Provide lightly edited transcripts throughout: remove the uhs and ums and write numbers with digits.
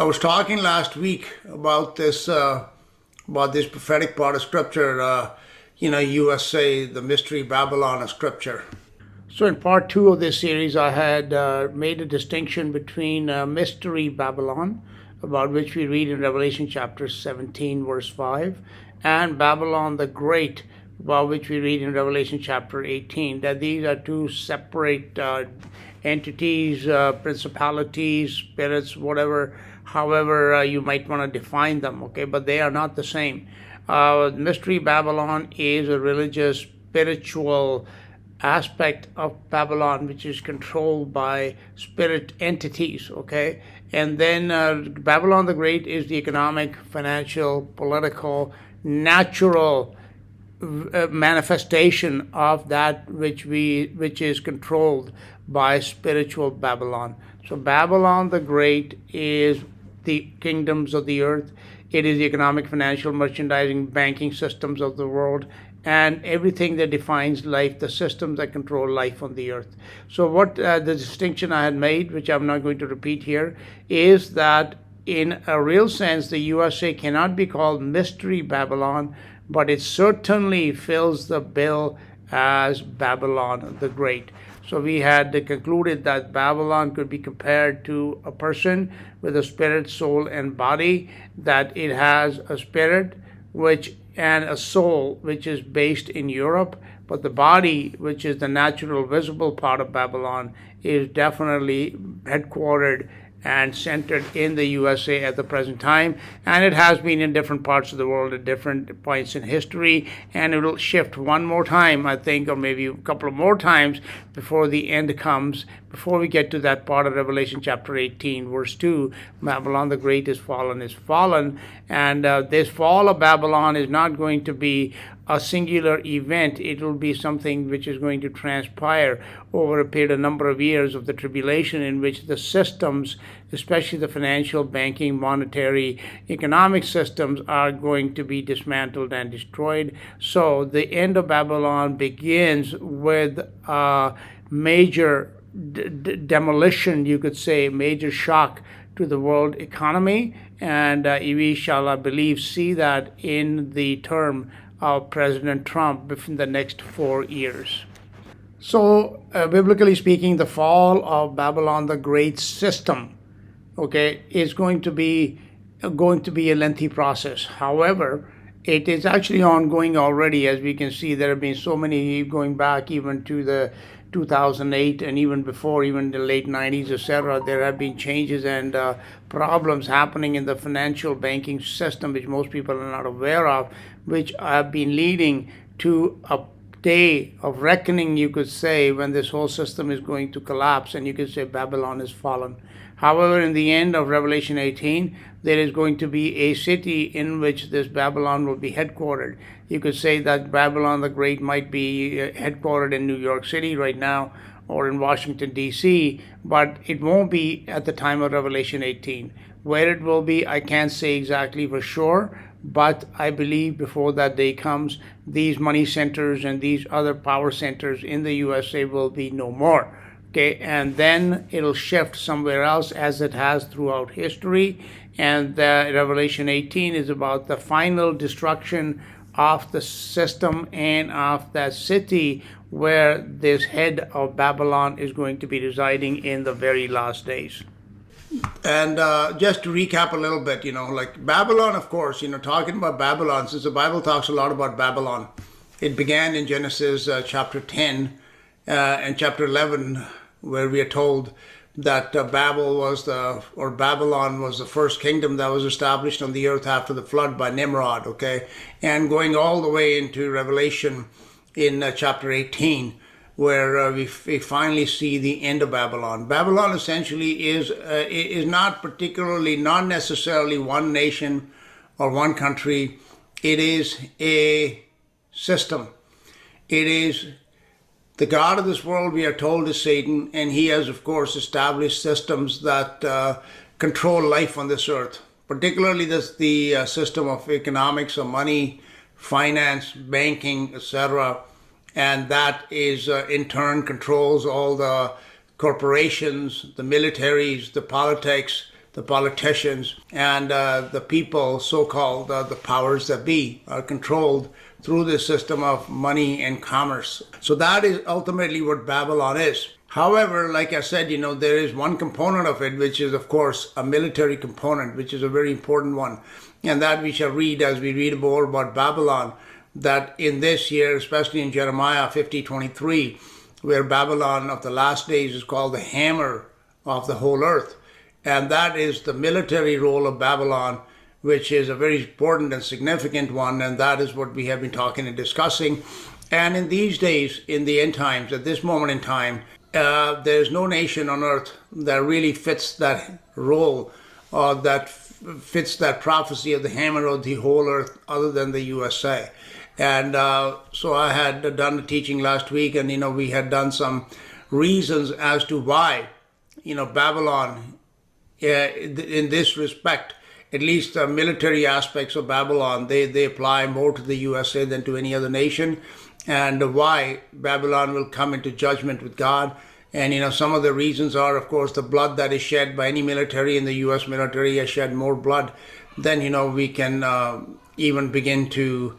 I was talking last week about this prophetic part of scripture. USA, the mystery Babylon of scripture. So in part two of this series, I had made a distinction between mystery Babylon, about which we read in Revelation chapter 17, verse 5, and Babylon the Great, about which we read in Revelation chapter 18, that these are two separate entities, principalities, spirits, whatever, however you might want to define them, okay, but they are not the same. Mystery Babylon is a religious, spiritual aspect of Babylon, which is controlled by spirit entities, okay? And then Babylon the Great is the economic, financial, political, natural manifestation of that which is controlled by spiritual Babylon. So Babylon the Great is the kingdoms of the earth. It is the economic, financial, merchandising, banking systems of the world, and everything that defines life, the systems that control life on the earth. So what the distinction I had made, which I'm not going to repeat here, is that in a real sense, the USA cannot be called mystery Babylon, but it certainly fills the bill as Babylon the Great. So we had concluded that Babylon could be compared to a person with a spirit, soul, and body, that it has a spirit and a soul which is based in Europe, but the body, which is the natural visible part of Babylon, is definitely headquartered and centered in the USA at the present time, and it has been in different parts of the world at different points in history, and it will shift one more time, I think, or maybe a couple of more times before the end comes, before we get to that part of Revelation chapter 18, verse 2, Babylon the Great is fallen, and this fall of Babylon is not going to be a singular event. It will be something which is going to transpire over a period, a number of years of the tribulation, in which the systems, especially the financial, banking, monetary, economic systems, are going to be dismantled and destroyed. So the end of Babylon begins with a major demolition, you could say, major shock to the world economy, and we shall, I believe, see that in the term of President Trump within the next 4 years. So, biblically speaking, the fall of Babylon the Great system, okay, is going to be a lengthy process. However, it is actually ongoing already. As we can see, there have been so many, going back even to the 2008 and even before, even the late 90s, etc. There have been changes and problems happening in the financial banking system, which most people are not aware of, which have been leading to a day of reckoning, you could say, when this whole system is going to collapse, and you could say Babylon is fallen. However, in the end of Revelation 18, there is going to be a city in which this Babylon will be headquartered. You could say that Babylon the Great might be headquartered in New York City right now, or in Washington, D.C., but it won't be at the time of Revelation 18. Where it will be, I can't say exactly for sure, but I believe before that day comes, these money centers and these other power centers in the USA will be no more. Okay, and then it'll shift somewhere else, as it has throughout history. And Revelation 18 is about the final destruction of the system and of that city where this head of Babylon is going to be residing in the very last days. And just to recap a little bit, like Babylon, of course, talking about Babylon, since the Bible talks a lot about Babylon, it began in Genesis chapter 10 and chapter 11, where we are told that Babylon was the first kingdom that was established on the earth after the flood by Nimrod, okay? And going all the way into Revelation in chapter 18, where we finally see the end of Babylon. Babylon essentially is not necessarily one nation or one country. It is a system. It is the god of this world, we are told, is Satan, and he has, of course, established systems that control life on this earth, particularly the system of economics, of money, finance, banking, etc., and that is in turn controls all the corporations, the militaries, the politics, the politicians, and the people, so-called the powers that be, are controlled through this system of money and commerce. So that is ultimately what Babylon is. However, like I said, there is one component of it, which is, of course, a military component, which is a very important one. And that we shall read as we read more about Babylon, that in this year, especially in Jeremiah 50:23, where Babylon of the last days is called the hammer of the whole earth. And that is the military role of Babylon, which is a very important and significant one. And that is what we have been talking and discussing. And in these days, in the end times, at this moment in time, there's no nation on earth that really fits that role, or that fits that prophecy of the hammer of the whole earth, other than the USA. And so I had done a teaching last week, and we had done some reasons as to why Babylon, in this respect, at least the military aspects of Babylon, they apply more to the USA than to any other nation, and why Babylon will come into judgment with God. And some of the reasons are, of course, the blood that is shed by any military, and the US military has shed more blood than we can even begin to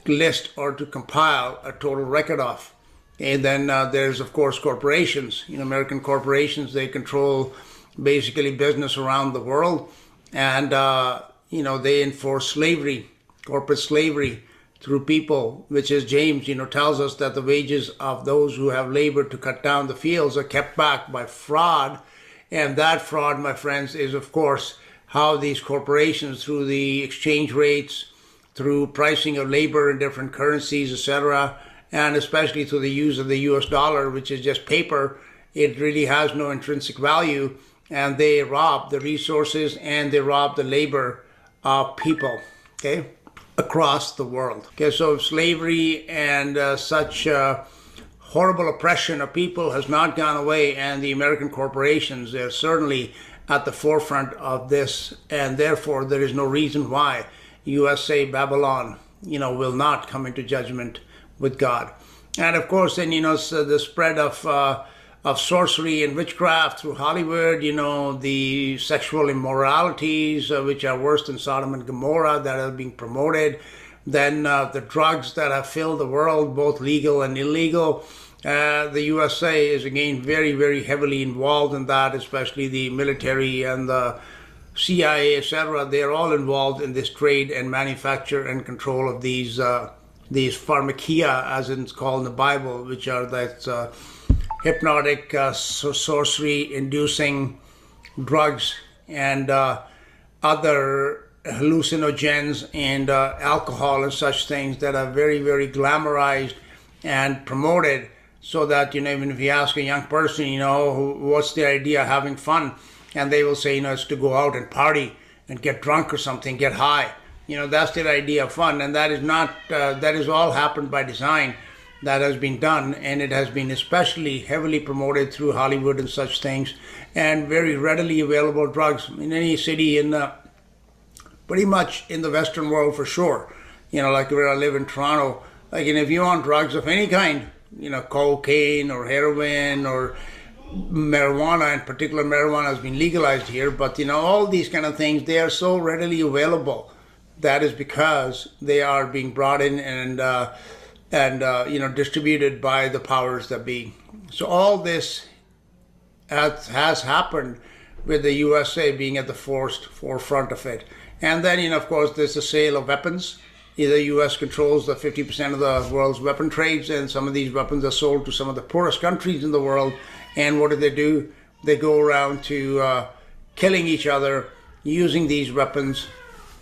list or to compile a total record of. And then there's, of course, corporations. American corporations, they control basically business around the world, and they enforce slavery, corporate slavery, through people, which is James tells us that the wages of those who have labored to cut down the fields are kept back by fraud. And that fraud, my friends, is, of course, how these corporations, through the exchange rates, through pricing of labor in different currencies, etc., and especially through the use of the US dollar, which is just paper, it really has no intrinsic value, and they rob the resources and they rob the labor of people, okay, across the world. Okay, so slavery and such horrible oppression of people has not gone away, and the American corporations, they're certainly at the forefront of this, and therefore there is no reason why USA Babylon, will not come into judgment with God. And of course, then, so the spread of sorcery and witchcraft through Hollywood, the sexual immoralities, which are worse than Sodom and Gomorrah, that are being promoted. Then the drugs that have filled the world, both legal and illegal. The USA is again very, very heavily involved in that, especially the military and the CIA, etc. They are all involved in this trade and manufacture and control of these pharmakia, as it's called in the Bible, which are that hypnotic, sorcery-inducing drugs and other hallucinogens and alcohol and such things that are very, very glamorized and promoted, so that even if you ask a young person, what's the idea of having fun, and they will say, it's to go out and party and get drunk or something, get high. That's their idea of fun, and that is not. That is all happened by design. That has been done, and it has been especially heavily promoted through Hollywood and such things, and very readily available drugs in any city in pretty much in the Western world for sure. Like where I live in Toronto, like, and if you want drugs of any kind, cocaine or heroin or marijuana, in particular marijuana has been legalized here, but all these kind of things, they are so readily available. That is because they are being brought in and distributed by the powers that be. So all this has happened with the USA being at the forefront of it. And then, of course, there's the sale of weapons. The US controls the 50% of the world's weapon trades, and some of these weapons are sold to some of the poorest countries in the world. And what do? They go around to killing each other using these weapons,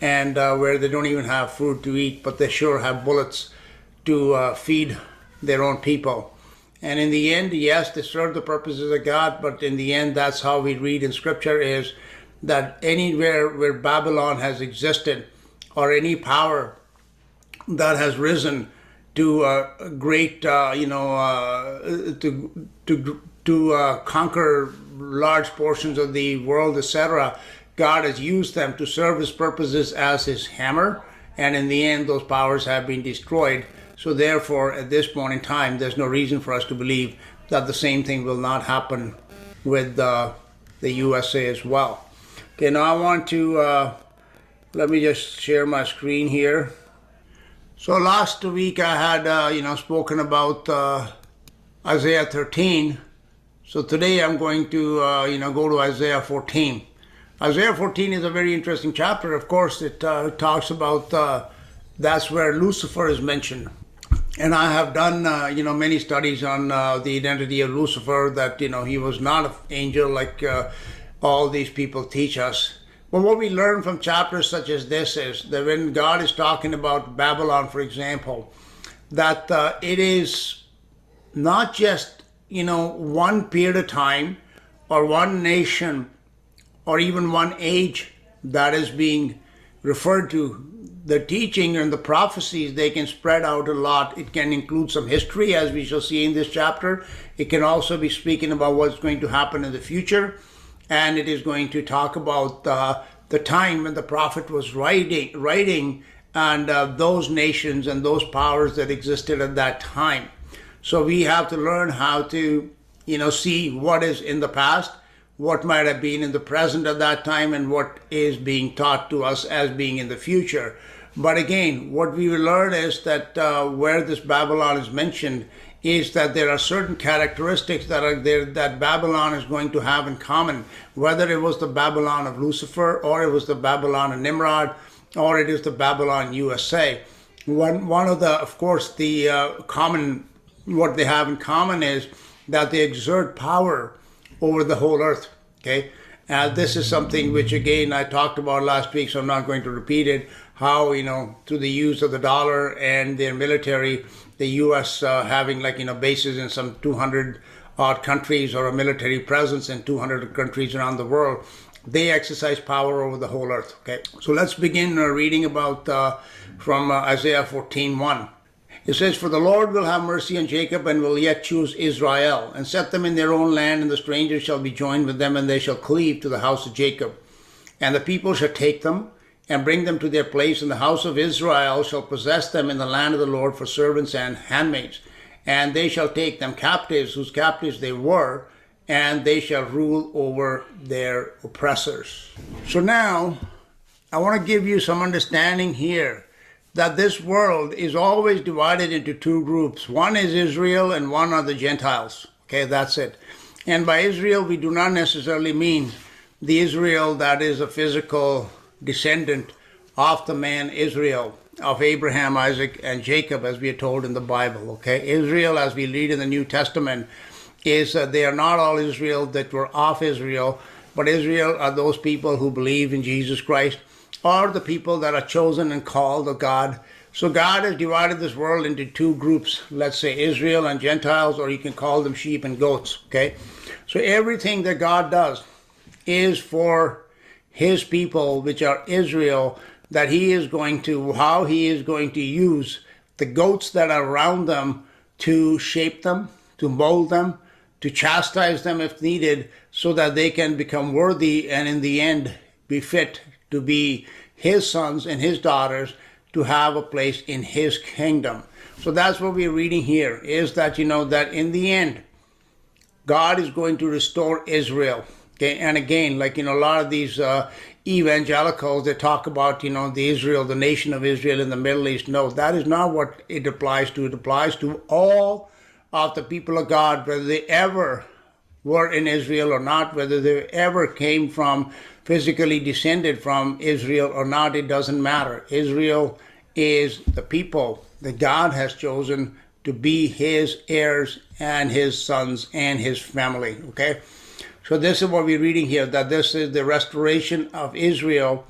and where they don't even have food to eat, but they sure have bullets to feed their own people. And in the end, yes, they serve the purposes of God, but in the end, that's how we read in Scripture, is that anywhere where Babylon has existed, or any power that has risen to great, to conquer large portions of the world, etc., God has used them to serve His purposes as His hammer, and in the end, those powers have been destroyed. So therefore, at this point in time, there's no reason for us to believe that the same thing will not happen with the USA as well. Okay, now I want to, let me just share my screen here. So last week I had, spoken about Isaiah 13. So today I'm going to, go to Isaiah 14. Isaiah 14 is a very interesting chapter. Of course, it talks about, that's where Lucifer is mentioned. And I have done, many studies on the identity of Lucifer, that, he was not an angel like all these people teach us. But what we learn from chapters such as this is that when God is talking about Babylon, for example, that it is not just, one period of time or one nation or even one age that is being referred to. The teaching and the prophecies, they can spread out a lot. It can include some history, as we shall see in this chapter. It can also be speaking about what's going to happen in the future. And it is going to talk about the time when the prophet was writing and those nations and those powers that existed at that time. So we have to learn how to, see what is in the past, what might have been in the present at that time, and what is being taught to us as being in the future. But again, what we will learn is that where this Babylon is mentioned is that there are certain characteristics that are there that Babylon is going to have in common, whether it was the Babylon of Lucifer, or it was the Babylon of Nimrod, or it is the Babylon USA. One of the, of course, the what they have in common is that they exert power over the whole earth. Okay, this is something which again I talked about last week, so I'm not going to repeat it. How, through the use of the dollar and their military, the U.S. Having bases in some 200 odd countries, or a military presence in 200 countries around the world, they exercise power over the whole earth. Okay, so let's begin reading about from Isaiah 14:1. It says, "For the Lord will have mercy on Jacob, and will yet choose Israel, and set them in their own land, and the strangers shall be joined with them, and they shall cleave to the house of Jacob. And the people shall take them, and bring them to their place, and the house of Israel shall possess them in the land of the Lord for servants and handmaids. And they shall take them captives, whose captives they were, and they shall rule over their oppressors." So now, I want to give you some understanding here that this world is always divided into two groups. One is Israel and one are the Gentiles. Okay, that's it. And by Israel, we do not necessarily mean the Israel that is a physical descendant of the man Israel, of Abraham, Isaac, and Jacob, as we are told in the Bible. Okay, Israel, as we read in the New Testament, is they are not all Israel that were of Israel, but Israel are those people who believe in Jesus Christ, or the people that are chosen and called of God. So God has divided this world into two groups, let's say Israel and Gentiles, or you can call them sheep and goats. Okay, so everything that God does is for his people, which are Israel, that he is going to, how he is going to use the goats that are around them to shape them, to mold them, to chastise them if needed, so that they can become worthy and in the end be fit to be his sons and his daughters, to have a place in his kingdom. So that's what we're reading here, is that, that in the end, God is going to restore Israel. Okay, and again, a lot of these evangelicals, they talk about, the Israel, the nation of Israel in the Middle East. No, that is not what it applies to. It applies to all of the people of God, whether they ever were in Israel or not, whether they ever came from, physically descended from Israel or not, it doesn't matter. Israel is the people that God has chosen to be his heirs and his sons and his family. Okay, so this is what we're reading here, that this is the restoration of Israel.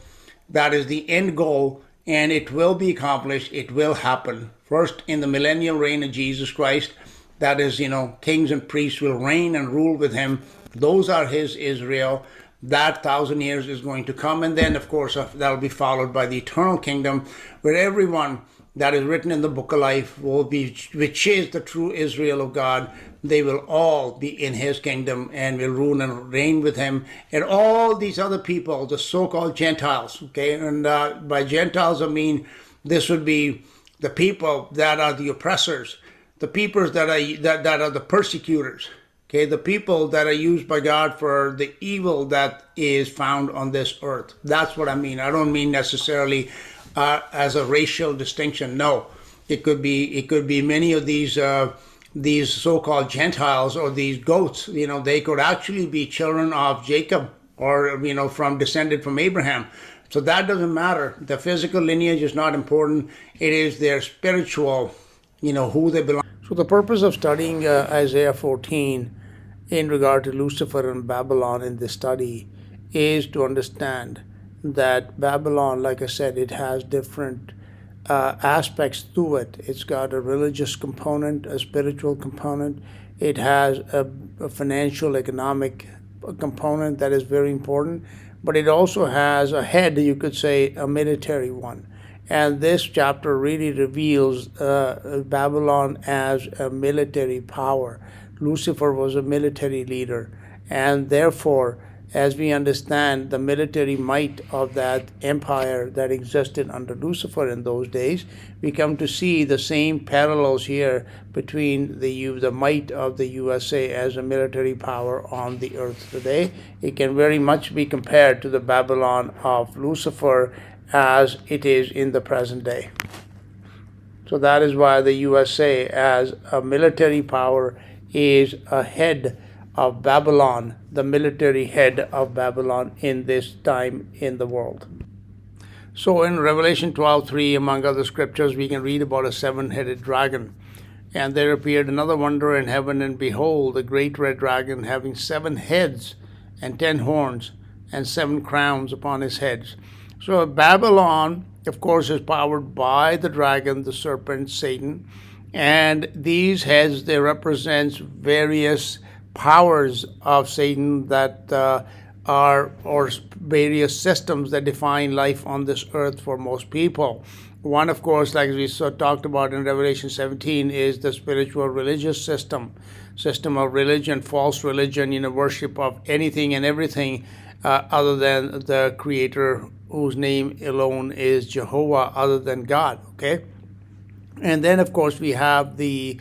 That is the end goal, and it will be accomplished. It will happen first in the millennial reign of Jesus Christ. That is, kings and priests will reign and rule with him. Those are his Israel. That 1,000 years is going to come. And then, of course, that'll be followed by the eternal kingdom, where everyone that is written in the book of life will be, which is the true Israel of God. They will all be in his kingdom and will rule and reign with him. And all these other people, the so-called Gentiles, okay, and by Gentiles I mean this would be the people that are the oppressors, the people that are the persecutors, Okay, the people that are used by God for the evil that is found on this earth. That's what I mean. I don't mean necessarily as a racial distinction. No, it could be many of these so-called Gentiles or these goats. They could actually be children of Jacob or from descended from Abraham. So that doesn't matter. The physical lineage is not important. It is their spiritual, who they belong. So the purpose of studying Isaiah 14 in regard to Lucifer and Babylon in this study is to understand that Babylon, like I said, it has different aspects to it. It's got a religious component, a spiritual component. It has a financial, economic component that is very important, but it also has a head, you could say, a military one. And this chapter really reveals Babylon as a military power. Lucifer was a military leader, and therefore, as we understand the military might of that empire that existed under Lucifer in those days, we come to see the same parallels here between the might of the USA as a military power on the earth today. It can very much be compared to the Babylon of Lucifer as it is in the present day. So that is why the USA as a military power is a head of Babylon, the military head of Babylon in this time in the world. So in Revelation 12:3, among other scriptures, we can read about a seven-headed dragon. And there appeared another wonder in heaven, and behold, a great red dragon having 7 heads and 10 horns and 7 crowns upon his heads. So Babylon, of course, is powered by the dragon, the serpent, Satan. And these heads, they represent various powers of Satan that or various systems that define life on this earth for most people. One, of course, like we talked about in Revelation 17, is the spiritual religious system of religion, false religion, worship of anything and everything other than the Creator, whose name alone is Jehovah, other than God, okay? And then, of course, we have the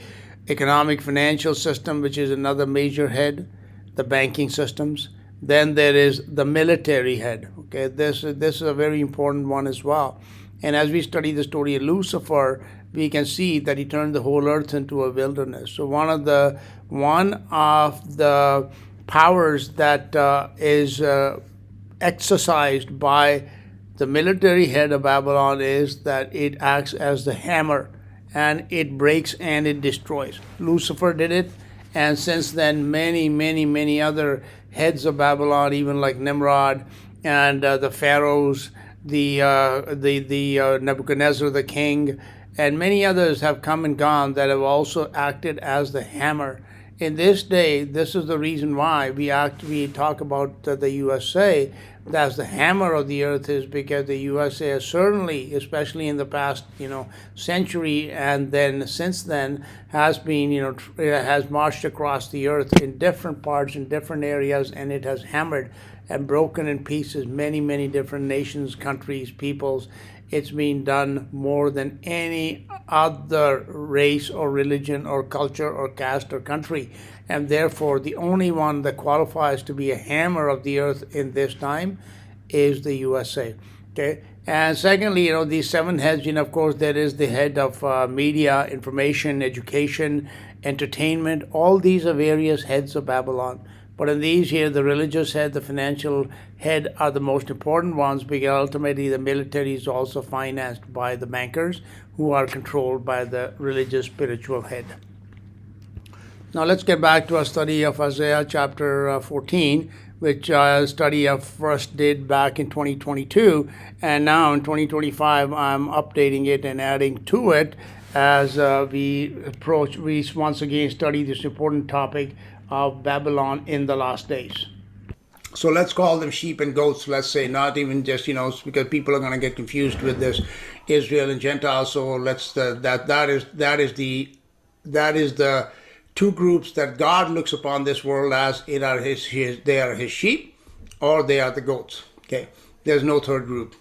economic financial system, which is another major head, the banking systems. Then there is the military head, okay? This is a very important one as well. And as we study the story of Lucifer, we can see that he turned the whole earth into a wilderness. So one of the powers that is exercised by the military head of Babylon is that it acts as the hammer, and it breaks and it destroys. Lucifer did it, and since then many other heads of Babylon, even like Nimrod and the pharaohs, the Nebuchadnezzar the king, and many others have come and gone that have also acted as the hammer. In this day, this is the reason why we talk about the USA as the hammer of the earth, is because the USA has certainly, especially in the past, century, and then since then, has been, has marched across the earth in different parts, in different areas, and it has hammered and broken in pieces many different nations, countries, peoples. It's been done more than any other race or religion or culture or caste or country. And therefore, the only one that qualifies to be a hammer of the earth in this time is the USA. Okay. And secondly, these 7 heads, of course, there is the head of media, information, education, entertainment. All these are various heads of Babylon. But in these here, the religious head, the financial head are the most important ones, because ultimately the military is also financed by the bankers, who are controlled by the religious spiritual head. Now let's get back to our study of Isaiah chapter 14, which study I first did back in 2022. And now in 2025, I'm updating it and adding to it as we once again study this important topic of Babylon in the last days. So let's call them sheep and goats, let's say, not even just, because people are going to get confused with this Israel and Gentiles. So that is the 2 groups that God looks upon this world as. They are his sheep, or they are the goats. Okay, there's no third group.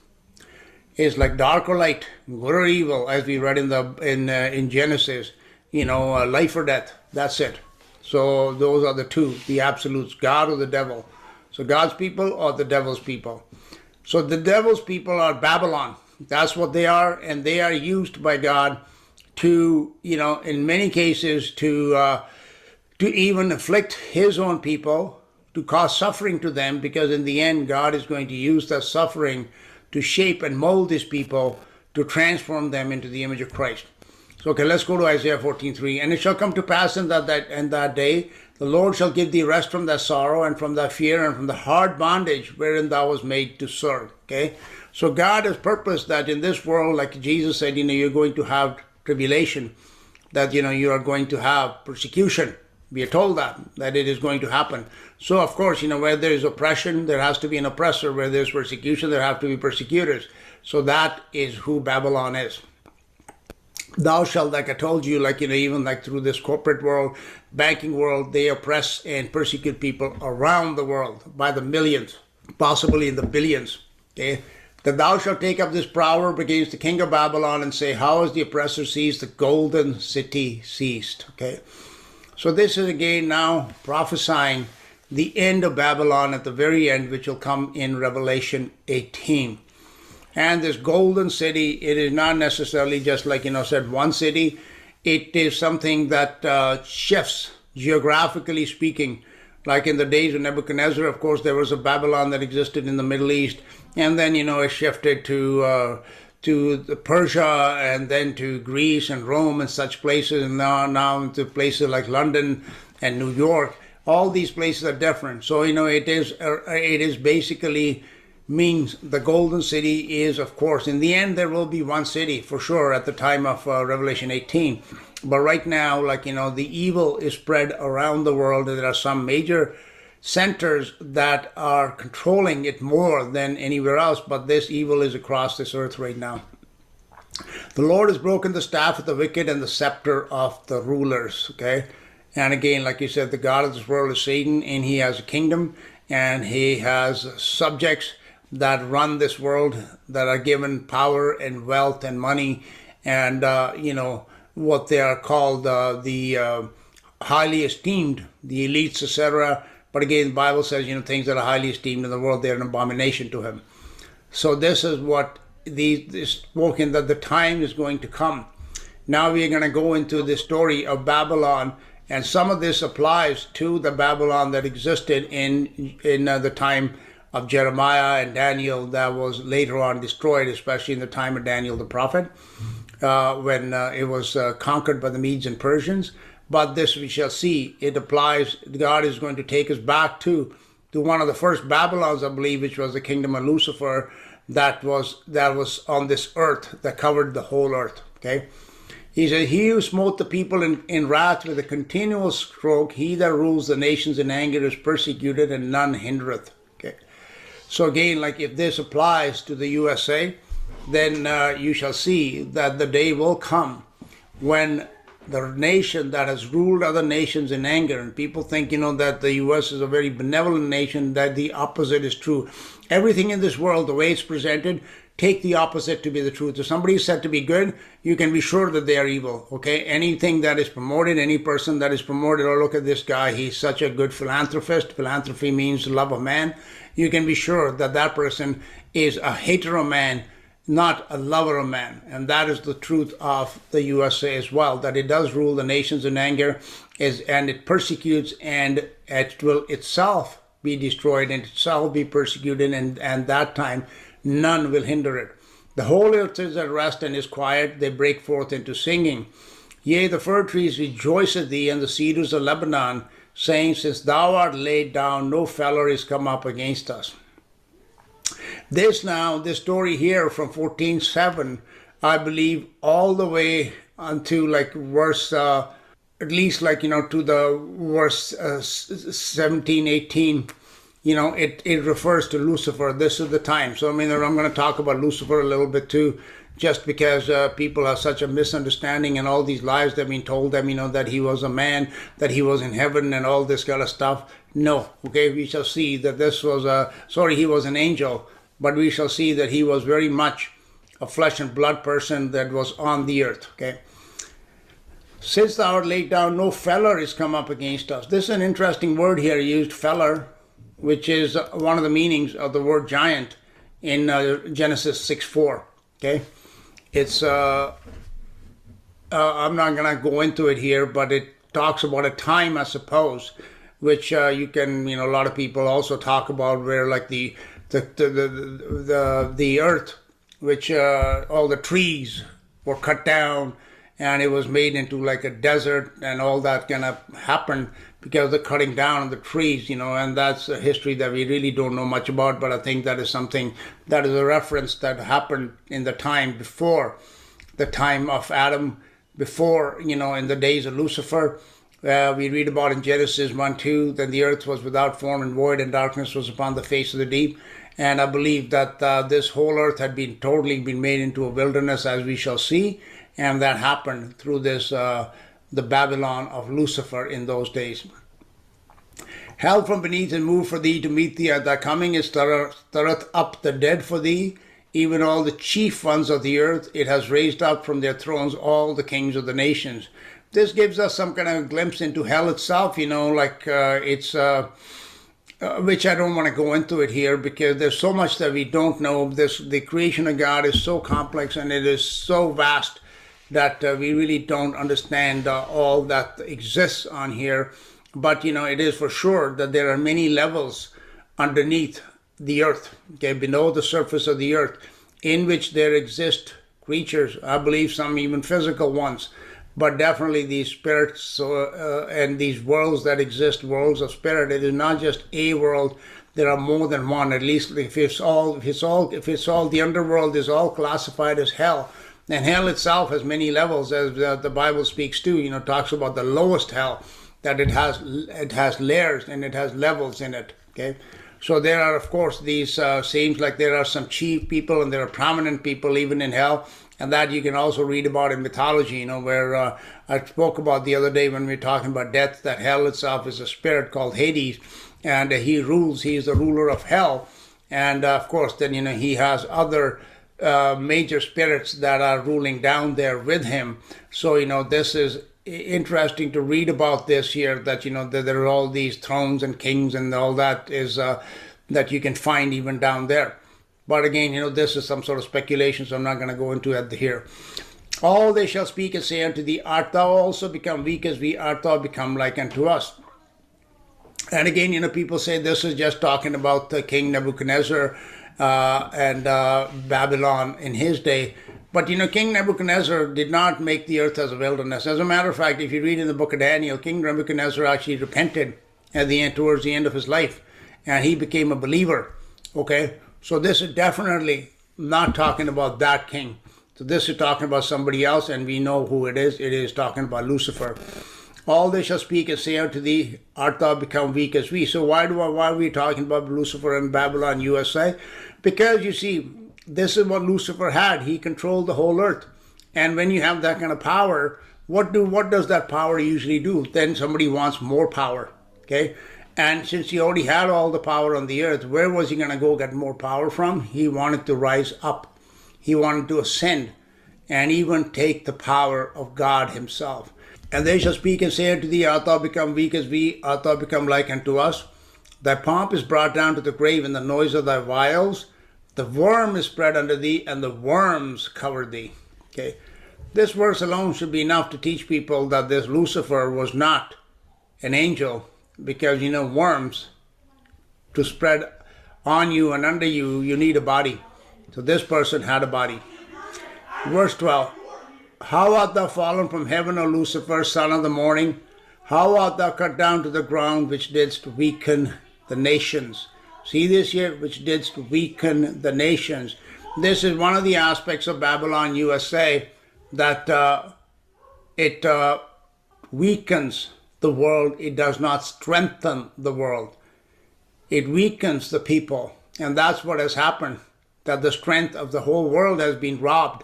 It's like dark or light, good or evil, as we read in Genesis. Life or death. That's it. So those are the two, the absolutes, God or the devil. So God's people or the devil's people. So the devil's people are Babylon. That's what they are, and they are used by God to, in many cases, to even afflict his own people, to cause suffering to them, because in the end, God is going to use that suffering to shape and mold his people, to transform them into the image of Christ. So, okay, let's go to Isaiah 14:3. And it shall come to pass in that day, the Lord shall give thee rest from thy sorrow and from thy fear and from the hard bondage wherein thou was made to serve. Okay? So God has purposed that in this world, like Jesus said, you're going to have tribulation, that, you are going to have persecution. We are told that it is going to happen. So, of course, where there is oppression, there has to be an oppressor. Where there's persecution, there have to be persecutors. So that is who Babylon is. Thou shalt, like I told you, even through this corporate world, banking world, they oppress and persecute people around the world by the millions, possibly in the billions. Okay? That thou shalt take up this proverb against the king of Babylon and say, how has the oppressor seized the golden city seized? Okay? So this is again now prophesying the end of Babylon at the very end, which will come in Revelation 18. And this golden city, it is not necessarily just said one city. It is something that shifts geographically speaking. Like in the days of Nebuchadnezzar, of course, there was a Babylon that existed in the Middle East. And then, it shifted to Persia and then to Greece and Rome and such places. And now to places like London and New York. All these places are different. So, it is basically means the golden city is, of course, in the end, there will be one city for sure at the time of Revelation 18. But right now, the evil is spread around the world. There are some major centers that are controlling it more than anywhere else. But this evil is across this earth right now. The Lord has broken the staff of the wicked and the scepter of the rulers. Okay. And again, like you said, the God of this world is Satan, and he has a kingdom and he has subjects that run this world, that are given power and wealth and money and, what they are called the highly esteemed, the elites, etc. But again, the Bible says, things that are highly esteemed in the world, they're an abomination to him. So this is what is spoken, that the time is going to come. Now we are going to go into the story of Babylon, and some of this applies to the Babylon that existed in the time of Jeremiah and Daniel, that was later on destroyed, especially in the time of Daniel the prophet, when it was conquered by the Medes and Persians. But this we shall see, it applies, God is going to take us back to one of the first Babylons, I believe, which was the kingdom of Lucifer, that was on this earth, that covered the whole earth. Okay. He said, he who smote the people in wrath with a continual stroke, he that rules the nations in anger is persecuted, and none hindereth. Okay. So again, if this applies to the USA, then you shall see that the day will come when the nation that has ruled other nations in anger, and people think, that the US is a very benevolent nation, that the opposite is true. Everything in this world, the way it's presented, take the opposite to be the truth. If somebody is said to be good, you can be sure that they are evil. Okay? Anything that is promoted, any person that is promoted, oh, look at this guy, he's such a good philanthropist. Philanthropy means love of man. You can be sure that that person is a hater of man, not a lover of man. And that is the truth of the USA as well, that it does rule the nations in anger, and it persecutes, and it will itself be destroyed and itself be persecuted, and that time none will hinder it. The whole earth is at rest and is quiet. They break forth into singing. Yea, the fir trees rejoice at thee, and the cedars of Lebanon, saying, since thou art laid down, no feller is come up against us. This story here from 14:7, I believe, all the way unto verse, at least to the verse 17, 18, it refers to Lucifer. This is the time. So, I'm going to talk about Lucifer a little bit too, just because people have such a misunderstanding, and all these lies that have been told them, that he was a man, that he was in heaven and all this kind of stuff. No, okay, we shall see that this was he was an angel, but we shall see that he was very much a flesh and blood person that was on the earth, okay? Since thou art laid down, no feller is come up against us. This is an interesting word here used, feller, which is one of the meanings of the word giant in Genesis 6:4. Okay, it's I'm not gonna go into it here, but it talks about a time, I suppose, which you can, a lot of people also talk about, where like the earth, which all the trees were cut down, and it was made into like a desert, and all that kind of happened because of the cutting down of the trees, and that's a history that we really don't know much about, but I think that is something that is a reference that happened in the time before the time of Adam, before, in the days of Lucifer. We read about in Genesis 1:2, then the earth was without form and void, and darkness was upon the face of the deep. And I believe that this whole earth had been totally been made into a wilderness, as we shall see. And that happened through this, the Babylon of Lucifer in those days. Hell from beneath is moved for thee to meet thee at thy coming. It stirreth up the dead for thee, even all the chief ones of the earth. It has raised up from their thrones all the kings of the nations. This gives us some kind of glimpse into hell itself, it's... which I don't want to go into it here, because there's so much that we don't know. The creation of God is so complex, and it is so vast that we really don't understand all that exists on here. But it is for sure that there are many levels underneath the earth, okay, below the surface of the earth, in which there exist creatures. I believe some even physical ones, but definitely these spirits and these worlds that exist, worlds of spirit. It is not just a world. There are more than one. At least if it's all the underworld is all classified as hell, and hell itself has many levels, as the Bible speaks to. Talks about the lowest hell, that it has layers and it has levels in it. Okay, so there are, of course, these seems like there are some chief people and there are prominent people even in hell. And that you can also read about in mythology, where I spoke about the other day when we were talking about death, that hell itself is a spirit called Hades, and he rules. He is the ruler of hell. And of course, then, he has other major spirits that are ruling down there with him. So, this is interesting to read about this here, that, that there are all these thrones and kings and all that is that you can find even down there. But again, this is some sort of speculation, so I'm not going to go into it here. All they shall speak and say unto thee, art thou also become weak as we? Art thou become like unto us? And again, people say this is just talking about King Nebuchadnezzar and Babylon in his day. But, King Nebuchadnezzar did not make the earth as a wilderness. As a matter of fact, if you read in the book of Daniel, King Nebuchadnezzar actually repented towards the end of his life, and he became a believer. Okay? So this is definitely not talking about that king. So this is talking about somebody else, and we know who it is. It is talking about Lucifer. All they shall speak and say unto thee, art thou become weak as we? So why are we talking about Lucifer and Babylon, USA? Because you see, this is what Lucifer had. He controlled the whole earth. And when you have that kind of power, what does that power usually do? Then somebody wants more power. Okay? And since he already had all the power on the earth, where was he going to go get more power from? He wanted to rise up. He wanted to ascend and even take the power of God himself. And they shall speak and say unto thee, art thou become weak as we? Art thou become like unto us? Thy pomp is brought down to the grave, and the noise of thy vials. The worm is spread under thee, and the worms cover thee. Okay, this verse alone should be enough to teach people that this Lucifer was not an angel. Because, worms, to spread on you and under you, you need a body. So this person had a body. Verse 12. How art thou fallen from heaven, O Lucifer, son of the morning? How art thou cut down to the ground, which didst weaken the nations? See this here, which didst weaken the nations. This is one of the aspects of Babylon, USA, that it weakens the world. It does not strengthen the world. It weakens the people. And that's what has happened, that the strength of the whole world has been robbed,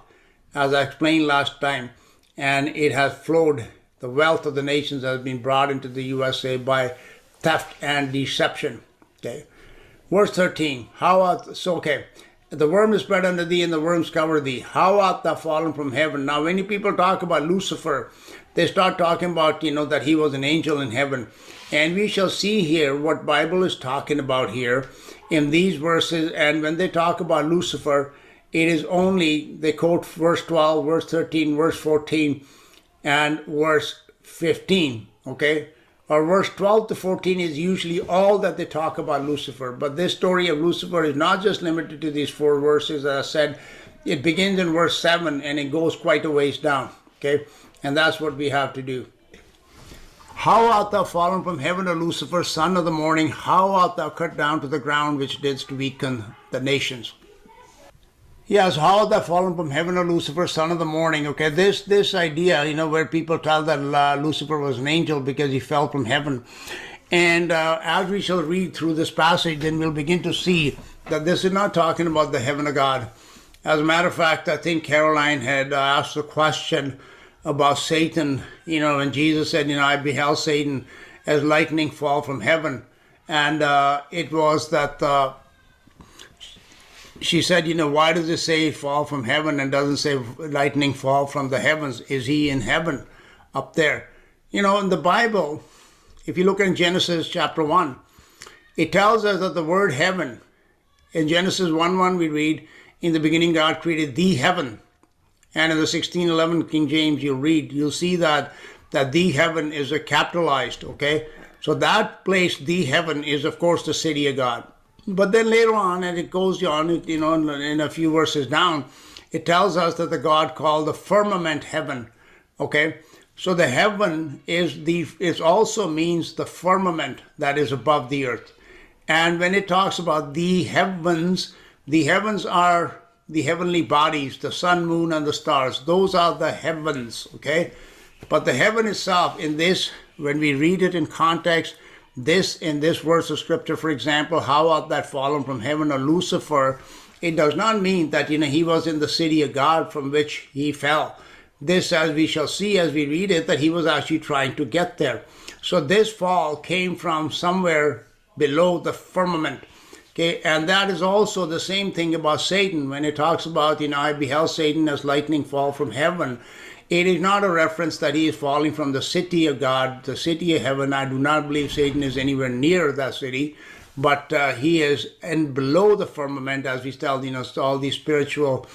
as I explained last time. And it has flowed, the wealth of the nations has been brought into the USA by theft and deception. Okay. Verse 13. The worm is spread under thee, and the worms cover thee. How art thou fallen from heaven? Now, when people talk about Lucifer, they start talking about, that he was an angel in heaven. And we shall see here what Bible is talking about here in these verses. And when they talk about Lucifer, it is only, they quote verse 12, verse 13, verse 14, and verse 15, okay? Or verse 12 to 14 is usually all that they talk about Lucifer. But this story of Lucifer is not just limited to these 4 verses. As I said, it begins in verse 7 and it goes quite a ways down, okay? And that's what we have to do. How art thou fallen from heaven, O Lucifer, son of the morning? How art thou cut down to the ground, which didst weaken the nations? Yes, how art thou fallen from heaven, O Lucifer, son of the morning? Okay, this idea, where people tell that Lucifer was an angel because he fell from heaven. And as we shall read through this passage, then we'll begin to see that this is not talking about the heaven of God. As a matter of fact, I think Caroline had asked a question about Satan, when Jesus said, I beheld Satan as lightning fall from heaven. And it was that she said, why does it say fall from heaven and doesn't say lightning fall from the heavens? Is he in heaven up there? In the Bible, if you look in Genesis chapter 1, it tells us that the word heaven, in Genesis 1:1 we read, in the beginning God created the heaven. And in the 1611 King James, you'll see that the heaven is a capitalized, okay? So that place, the heaven, is of course the city of God. But then later on, and it goes on, in a few verses down, it tells us that the God called the firmament heaven, okay? So the heaven is also means the firmament that is above the earth. And when it talks about the heavens are the heavenly bodies, the sun, moon, and the stars. Those are the heavens, okay? But the heaven itself, in this, when we read it in context, in this verse of scripture, for example, how art thou fallen from heaven, or Lucifer, it does not mean that, he was in the city of God from which he fell. This, as we shall see as we read it, that he was actually trying to get there. So this fall came from somewhere below the firmament. Okay, and that is also the same thing about Satan. When it talks about, I beheld Satan as lightning fall from heaven, it is not a reference that he is falling from the city of God, the city of heaven. I do not believe Satan is anywhere near that city, but he is below the firmament, as we tell, all these spiritual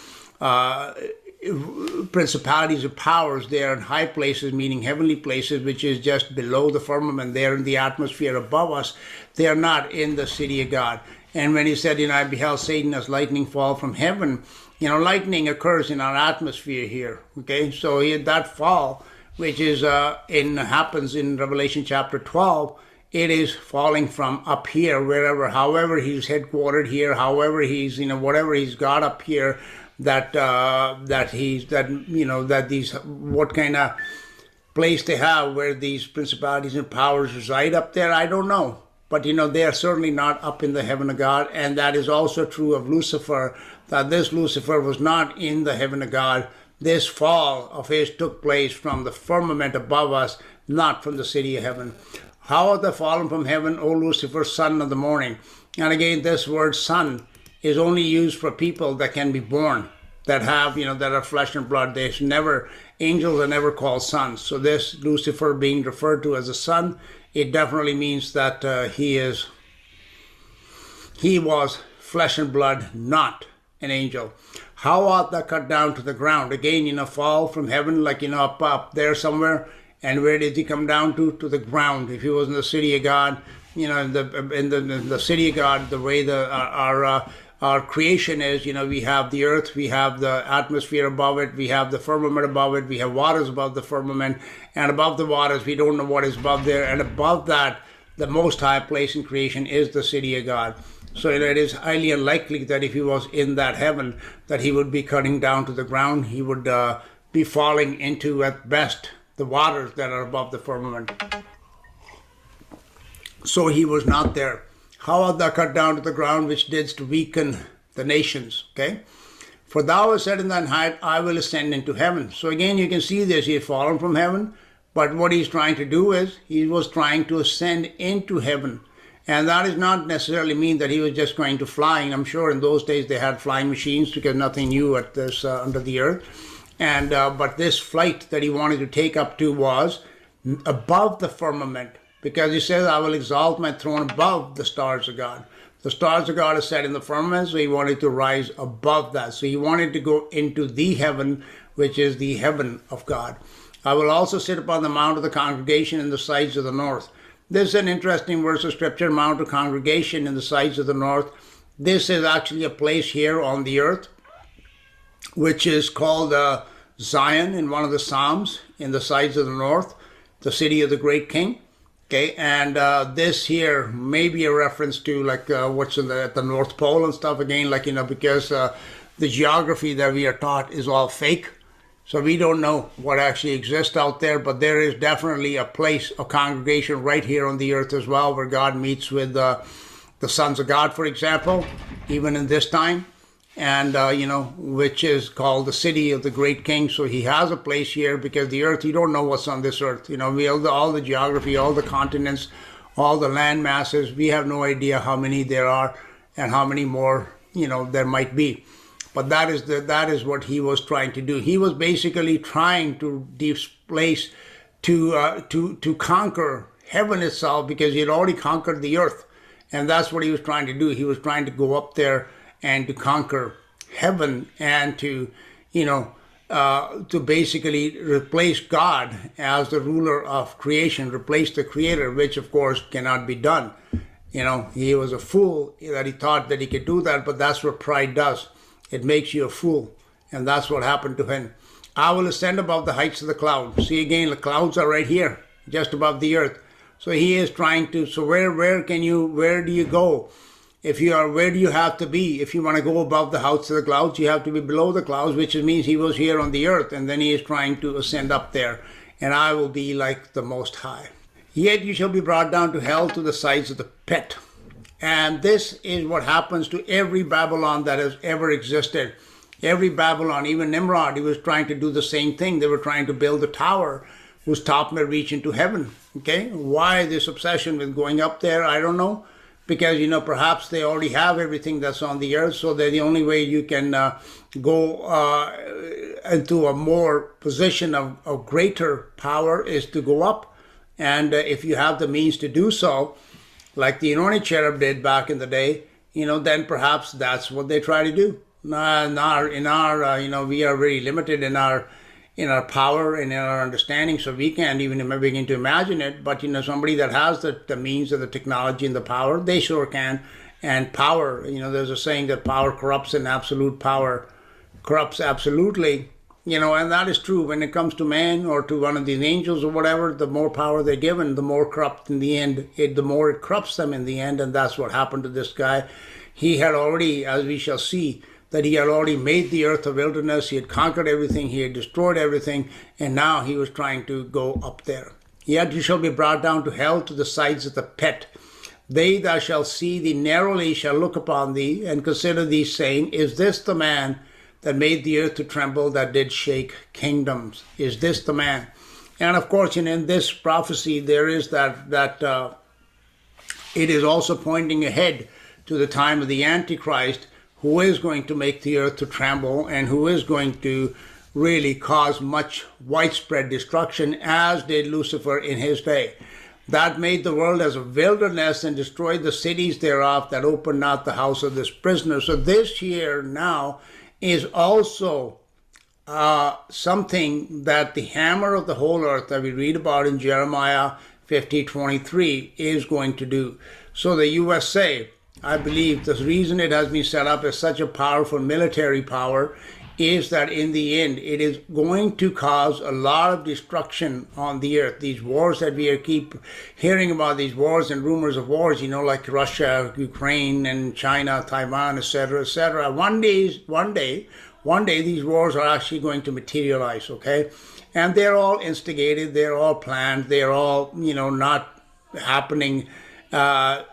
principalities and powers. They are in high places, meaning heavenly places, which is just below the firmament. They are in the atmosphere above us. They are not in the city of God. And when he said, I beheld Satan as lightning fall from heaven, lightning occurs in our atmosphere here, okay? So that fall, which is happens in Revelation chapter 12, it is falling from up here, however he's headquartered here, however he's, whatever he's got up here, what kind of place they have where these principalities and powers reside up there, I don't know. But, they are certainly not up in the heaven of God. And that is also true of Lucifer, that this Lucifer was not in the heaven of God. This fall of his took place from the firmament above us, not from the city of heaven. How art thou fallen from heaven, O Lucifer, son of the morning? And again, this word son is only used for people that can be born, that have, that are flesh and blood. Angels are never called sons. So this Lucifer being referred to as a son, it definitely means that he was flesh and blood, not an angel. How art thou cut down to the ground? Again, fall from heaven, like, up there somewhere. And where did he come down to? To the ground. If he was in the city of God, in the city of God, the way our creation is, we have the earth, we have the atmosphere above it, we have the firmament above it, we have waters above the firmament, and above the waters, we don't know what is above there, and above that, the most high place in creation is the city of God. So it is highly unlikely that if he was in that heaven, that he would be cutting down to the ground. He would be falling into, at best, the waters that are above the firmament. So he was not there. How art thou cut down to the ground, which didst weaken the nations? Okay? For thou hast said in thine heart, I will ascend into heaven. So again, you can see this. He had fallen from heaven, but what he's trying to do is, he was trying to ascend into heaven. And that does not necessarily mean that he was just going to fly. And I'm sure in those days they had flying machines because nothing new at this under the earth. And but this flight that he wanted to take up to was above the firmament, because he says, I will exalt my throne above the stars of God. The stars of God are set in the firmament, so he wanted to rise above that. So he wanted to go into the heaven, which is the heaven of God. I will also sit upon the mount of the congregation in the sides of the north. This is an interesting verse of scripture, mount of congregation in the sides of the north. This is actually a place here on the earth, which is called Zion in one of the Psalms, in the sides of the north, the city of the great king. Okay, and this here may be a reference to like what's at the North Pole and stuff again, like, because the geography that we are taught is all fake. So we don't know what actually exists out there, but there is definitely a place, a congregation right here on the earth as well, where God meets with the sons of God, for example, even in this time. And, which is called the city of the great king. So he has a place here, because the earth, you don't know what's on this earth. We all the geography, all the continents, all the land masses, we have no idea how many there are and how many more, there might be. But that is what he was trying to do. He was basically trying to displace, to conquer heaven itself, because he had already conquered the earth. And that's what he was trying to do. He was trying to go up there and to conquer heaven, and to basically replace God as the ruler of creation, replace the creator, which of course cannot be done. He was a fool that he thought that he could do that, but that's what pride does. It makes you a fool, and that's what happened to him. I will ascend above the heights of the clouds. See, again, the clouds are right here, just above the earth. So he is trying to, so where do you go? Where do you have to be? If you want to go above the heights of the clouds, you have to be below the clouds, which means he was here on the earth, and then he is trying to ascend up there. And I will be like the Most High. Yet you shall be brought down to hell, to the sides of the pit. And this is what happens to every Babylon that has ever existed. Every Babylon, even Nimrod, he was trying to do the same thing. They were trying to build a tower whose top may reach into heaven. Okay, why this obsession with going up there? I don't know. Because, perhaps they already have everything that's on the earth, so that the only way you can go into a more position of greater power is to go up. And if you have the means to do so, like the anointed cherub did back in the day, then perhaps that's what they try to do. We are very limited in our power and in our understanding, so we can't even begin to imagine it. But somebody that has the means and the technology and the power, they sure can. And power, there's a saying that power corrupts, and absolute power corrupts absolutely. And that is true when it comes to man or to one of these angels or whatever. The more power they're given, the more corrupt in the end, the more it corrupts them in the end. And that's what happened to this guy. He had already, as we shall see, that he had already made the earth a wilderness. He had conquered everything. He had destroyed everything. And now he was trying to go up there. Yet you shall be brought down to hell, to the sides of the pit. They that shall see thee narrowly shall look upon thee, and consider thee, saying, Is this the man that made the earth to tremble, that did shake kingdoms? Is this the man? And of course, in this prophecy, there is that it is also pointing ahead to the time of the Antichrist, who is going to make the earth to tremble, and who is going to really cause much widespread destruction, as did Lucifer in his day. That made the world as a wilderness, and destroyed the cities thereof, that opened not the house of this prisoner. So this here now is also something that the hammer of the whole earth that we read about in Jeremiah 50:23 is going to do. So the USA, I believe the reason it has been set up as such a powerful military power is that in the end, it is going to cause a lot of destruction on the earth. These wars that we keep hearing about, these wars and rumors of wars, like Russia, Ukraine, and China, Taiwan, etc., etc. One day, these wars are actually going to materialize, okay? And they're all instigated, they're all planned, they're all, not happening like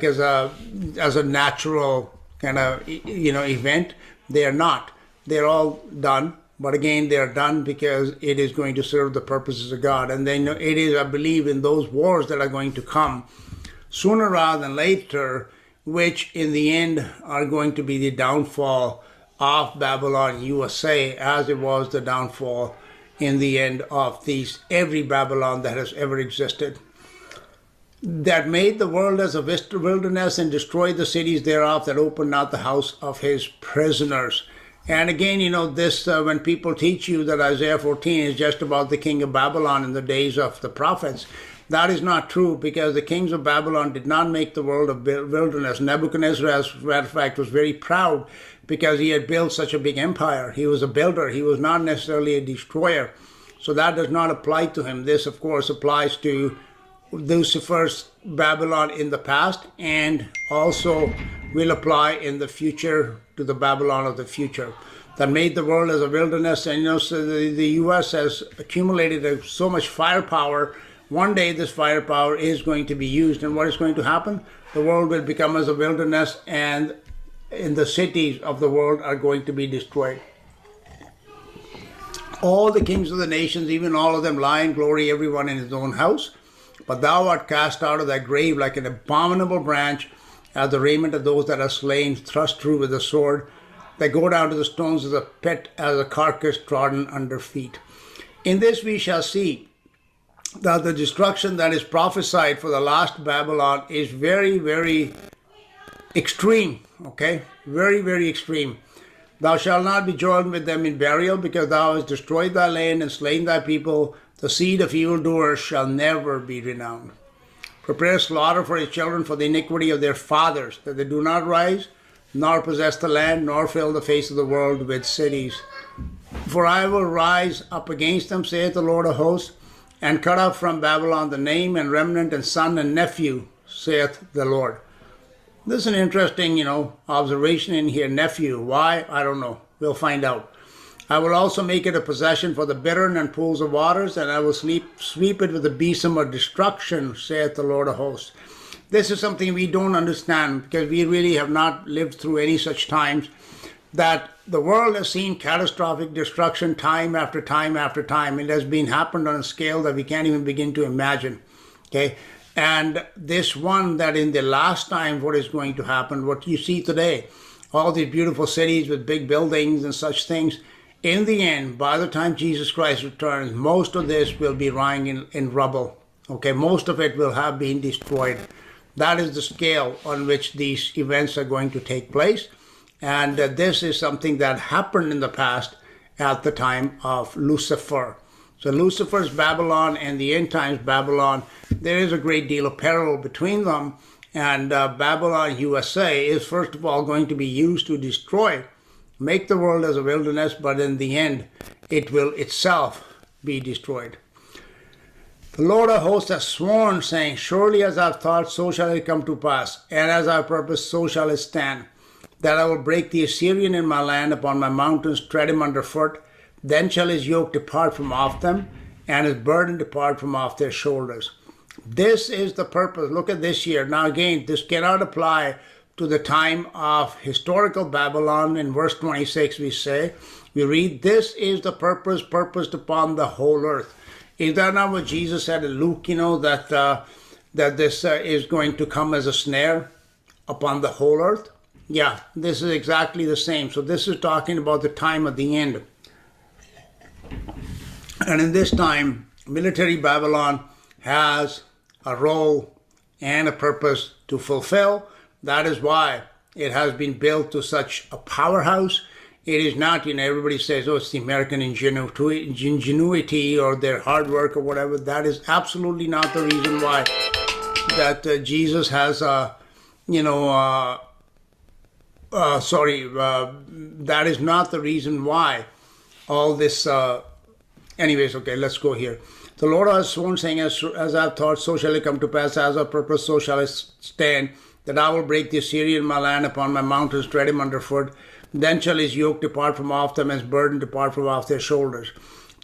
as a natural kind of event. They are not. They're all done, but again, they are done because it is going to serve the purposes of God. And then it is, I believe, in those wars that are going to come sooner rather than later, which in the end are going to be the downfall of Babylon, USA, as it was the downfall in the end of every Babylon that has ever existed, that made the world as a wilderness and destroyed the cities thereof, that opened not the house of his prisoners. And again, this when people teach you that Isaiah 14 is just about the king of Babylon in the days of the prophets, that is not true, because the kings of Babylon did not make the world a wilderness. Nebuchadnezzar, as a matter of fact, was very proud because he had built such a big empire. He was a builder. He was not necessarily a destroyer. So that does not apply to him. This, of course, applies to Lucifer's Babylon in the past, and also will apply in the future to the Babylon of the future that made the world as a wilderness. And so the U.S. has accumulated so much firepower. One day this firepower is going to be used, and what is going to happen? The world will become as a wilderness, and in the cities of the world are going to be destroyed. All the kings of the nations, even all of them, lie in glory, everyone in his own house. But thou art cast out of thy grave like an abominable branch, as the raiment of those that are slain, thrust through with a sword. They go down to the stones as a pit, as a carcass trodden under feet. In this we shall see that the destruction that is prophesied for the last Babylon is very, very extreme. Okay? Very, very extreme. Thou shalt not be joined with them in burial, because thou hast destroyed thy land and slain thy people. The seed of evildoers shall never be renowned. Prepare slaughter for his children for the iniquity of their fathers, that they do not rise, nor possess the land, nor fill the face of the world with cities. For I will rise up against them, saith the Lord of hosts, and cut off from Babylon the name and remnant and son and nephew, saith the Lord. This is an interesting, observation in here. Nephew. Why? I don't know. We'll find out. I will also make it a possession for the bittern and pools of waters, and I will sweep it with the besom of destruction, saith the Lord of hosts. This is something we don't understand, because we really have not lived through any such times, that the world has seen catastrophic destruction time after time after time. It has been happened on a scale that we can't even begin to imagine. Okay? And this one, that in the last time, what is going to happen, what you see today, all these beautiful cities with big buildings and such things, in the end, by the time Jesus Christ returns, most of this will be lying in rubble. Okay, most of it will have been destroyed. That is the scale on which these events are going to take place. And this is something that happened in the past at the time of Lucifer. So Lucifer's Babylon and the end times Babylon, there is a great deal of parallel between them. And Babylon USA is first of all going to be used to destroy, make the world as a wilderness, but in the end, it will itself be destroyed. The Lord of hosts has sworn, saying, surely as I have thought, so shall it come to pass, and as I have purposed, so shall it stand, that I will break the Assyrian in my land, upon my mountains tread him under foot. Then shall his yoke depart from off them, and his burden depart from off their shoulders. This is the purpose. Look at this year. Now again, this cannot apply to the time of historical Babylon. In verse 26 we read, this is the purpose purposed upon the whole earth. Is that not what Jesus said in Luke, that this is going to come as a snare upon the whole earth? Yeah, this is exactly the same. So this is talking about the time of the end. And in this time, military Babylon has a role and a purpose to fulfill. That is why it has been built to such a powerhouse. It is not, everybody says, oh, it's the American ingenuity or their hard work or whatever. That is absolutely not the reason why that Jesus has, that is not the reason why all this, anyways, okay, let's go here. The Lord has sworn, saying, as I have thought, so shall it come to pass, as I purpose, so shall it stand, that I will break the Assyrian in my land, upon my mountains tread him under foot. Then shall his yoke depart from off them, and his burden depart from off their shoulders.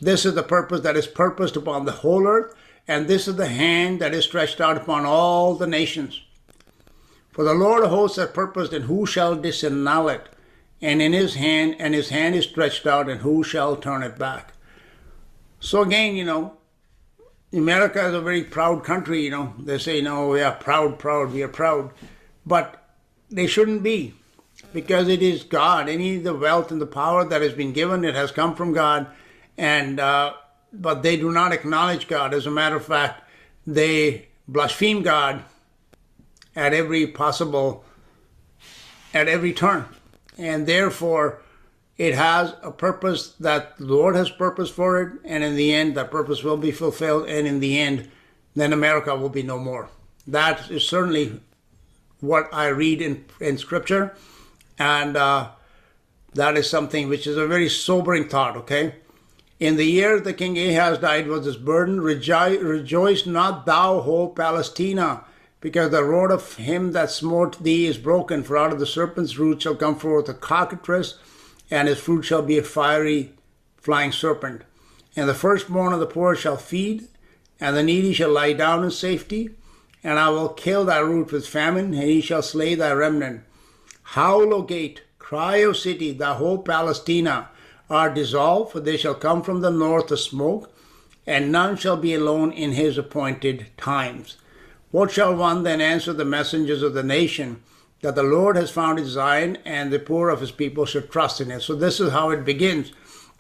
This is the purpose that is purposed upon the whole earth, and this is the hand that is stretched out upon all the nations. For the Lord of hosts has purposed, and who shall disannul it? And in his hand is stretched out, and who shall turn it back? So again, America is a very proud country, They say, we are proud, we are proud. But they shouldn't be. because it is God. Any of the wealth and the power that has been given, it has come from God, and but they do not acknowledge God. As a matter of fact, they blaspheme God at every turn, and therefore it has a purpose that the Lord has purpose for it, and in the end, that purpose will be fulfilled, and in the end, then America will be no more. That is certainly what I read in Scripture, and that is something which is a very sobering thought, okay? In the year the King Ahaz died was this burden, rejoice not thou, whole Palestina, because the rod of him that smote thee is broken, for out of the serpent's root shall come forth a cockatrice, and his fruit shall be a fiery flying serpent. And the firstborn of the poor shall feed, and the needy shall lie down in safety. And I will kill thy root with famine, and he shall slay thy remnant. Howl, O gate, cry, O city, the whole Palestina are dissolved, for they shall come from the north a smoke, and none shall be alone in his appointed times. What shall one then answer the messengers of the nation? That the Lord has founded Zion, and the poor of his people should trust in it. So this is how it begins,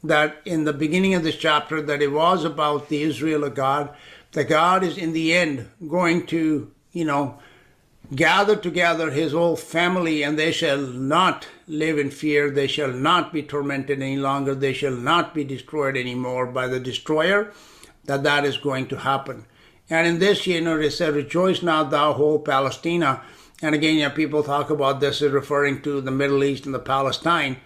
that in the beginning of this chapter, that it was about the Israel of God, that God is in the end going to, gather together his whole family, and they shall not live in fear. They shall not be tormented any longer. They shall not be destroyed anymore by the destroyer, that is going to happen. And in this, it said, rejoice not thou, whole Palestina. And again, people talk about this as referring to the Middle East and the Palestine.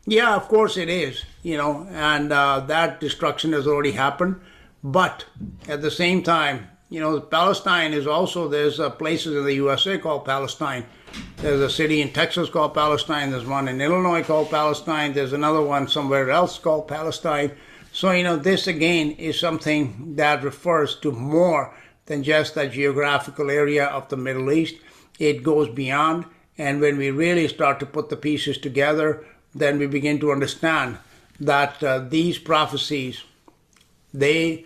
Yeah, of course it is, and that destruction has already happened. But at the same time, Palestine is also, there's places in the USA called Palestine. There's a city in Texas called Palestine. There's one in Illinois called Palestine. There's another one somewhere else called Palestine. So, this again is something that refers to more than just that geographical area of the Middle East. It goes beyond, and when we really start to put the pieces together, then we begin to understand that these prophecies, they,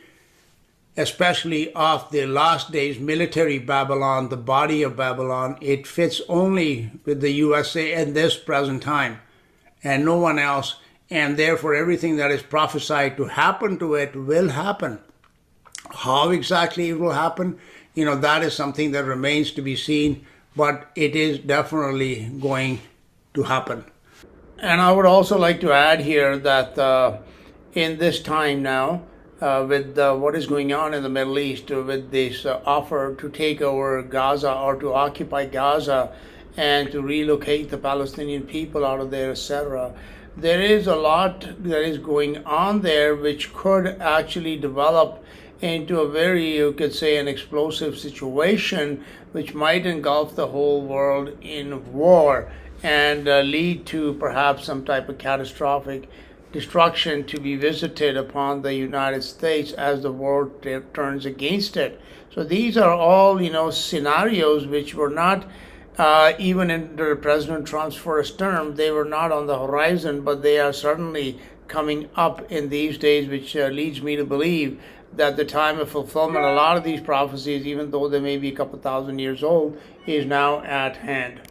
especially of the last days military Babylon, the body of Babylon, it fits only with the USA in this present time and no one else, and therefore everything that is prophesied to happen to it will happen. How exactly it will happen, that is something that remains to be seen, but it is definitely going to happen. And I would also like to add here that in this time now, with what is going on in the Middle East, with this offer to take over Gaza or to occupy Gaza and to relocate the Palestinian people out of there, etc., there is a lot that is going on there which could actually develop into a very, you could say, an explosive situation which might engulf the whole world in war and lead to perhaps some type of catastrophic destruction to be visited upon the United States as the world turns against it. So these are all, scenarios which were not even under President Trump's first term. They were not on the horizon, but they are certainly coming up in these days, which leads me to believe that the time of fulfillment, a lot of these prophecies, even though they may be a couple thousand years old, is now at hand.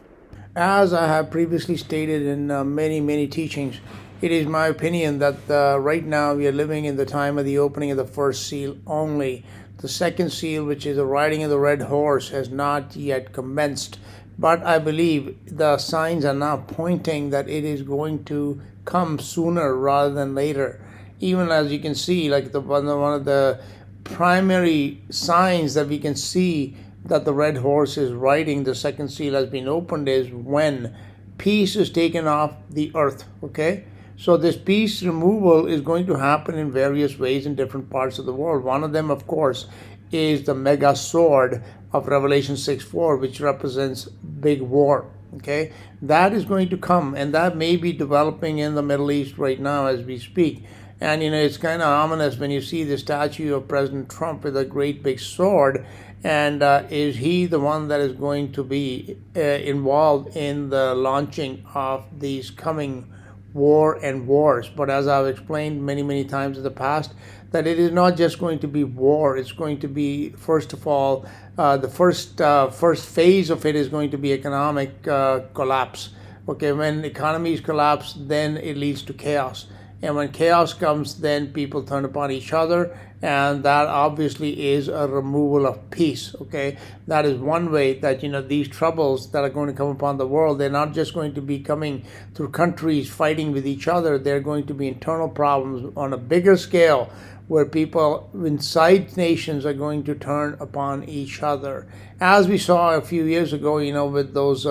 As I have previously stated in many, many teachings, it is my opinion that right now we are living in the time of the opening of the first seal only. The second seal, which is the riding of the red horse, has not yet commenced. But I believe the signs are now pointing that it is going to come sooner rather than later. Even as you can see, like one of the primary signs that we can see that the red horse is riding, the second seal has been opened, is when peace is taken off the earth, okay? So this peace removal is going to happen in various ways in different parts of the world. One of them, of course, is the mega sword of Revelation 6:4, which represents big war, okay? That is going to come, and that may be developing in the Middle East right now as we speak. And, it's kind of ominous when you see the statue of President Trump with a great big sword. And is he the one that is going to be involved in the launching of these coming war and wars? But as I've explained many, many times in the past, that it is not just going to be war. It's going to be, first of all, the first phase of it is going to be economic collapse. Okay, when economies collapse, then it leads to chaos. And when chaos comes, then people turn upon each other, and that obviously is a removal of peace. Okay, that is one way that these troubles that are going to come upon the world, they're not just going to be coming through countries fighting with each other. They're going to be internal problems on a bigger scale, where people inside nations are going to turn upon each other, as we saw a few years ago, with those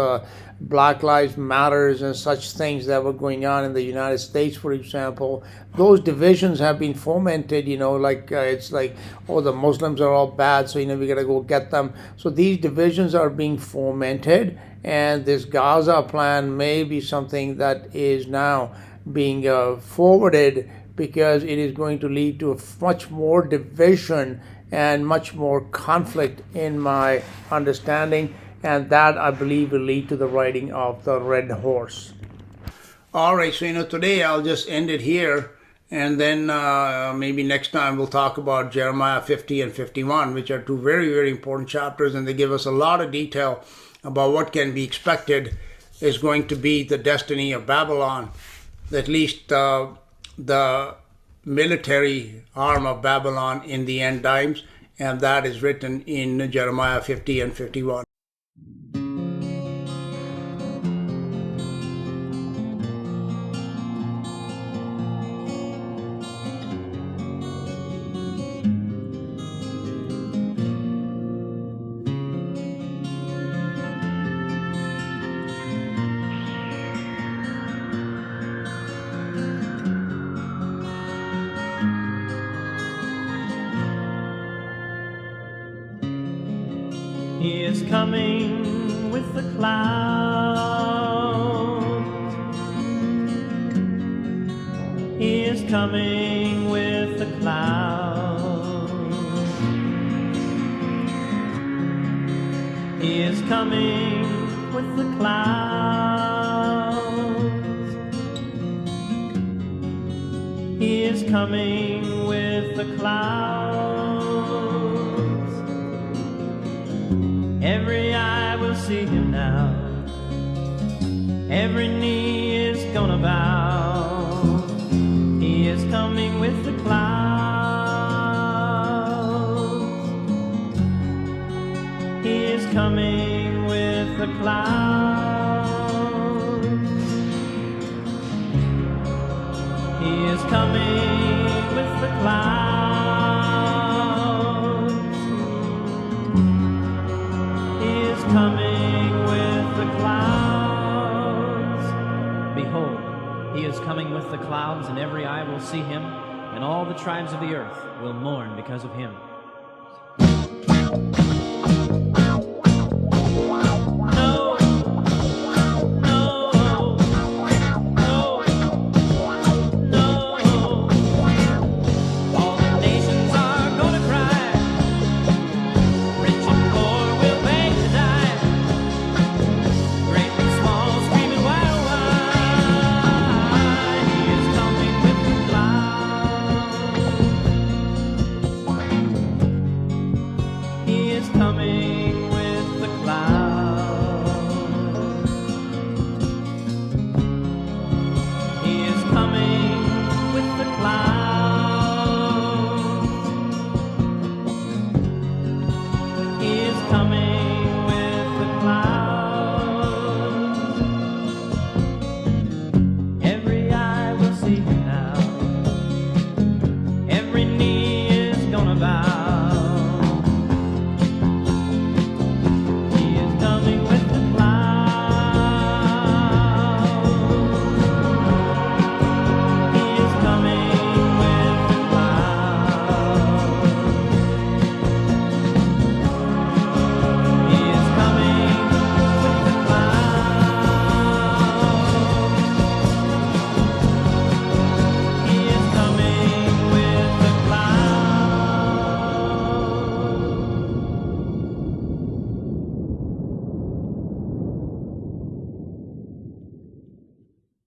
Black Lives Matters and such things that were going on in the United States, for example. Those divisions have been fomented, it's like, oh, the Muslims are all bad, so we gotta go get them. So these divisions are being fomented, and this Gaza plan may be something that is now being forwarded, because it is going to lead to much more division and much more conflict, in my understanding. And that, I believe, will lead to the riding of the red horse. All right, so today I'll just end it here, and then maybe next time we'll talk about Jeremiah 50 and 51, which are two very, very important chapters, and they give us a lot of detail about what can be expected is going to be the destiny of Babylon, at least the military arm of Babylon in the end times, and that is written in Jeremiah 50 and 51. He is coming with the clouds. He is coming with the clouds. He is coming with the clouds. He is coming with the clouds. Every eye will see him now. Every knee is gonna bow. He is coming with the clouds. He is coming with the clouds. He is coming with the clouds. Coming with the clouds. Behold, he is coming with the clouds, and every eye will see him, and all the tribes of the earth will mourn because of him.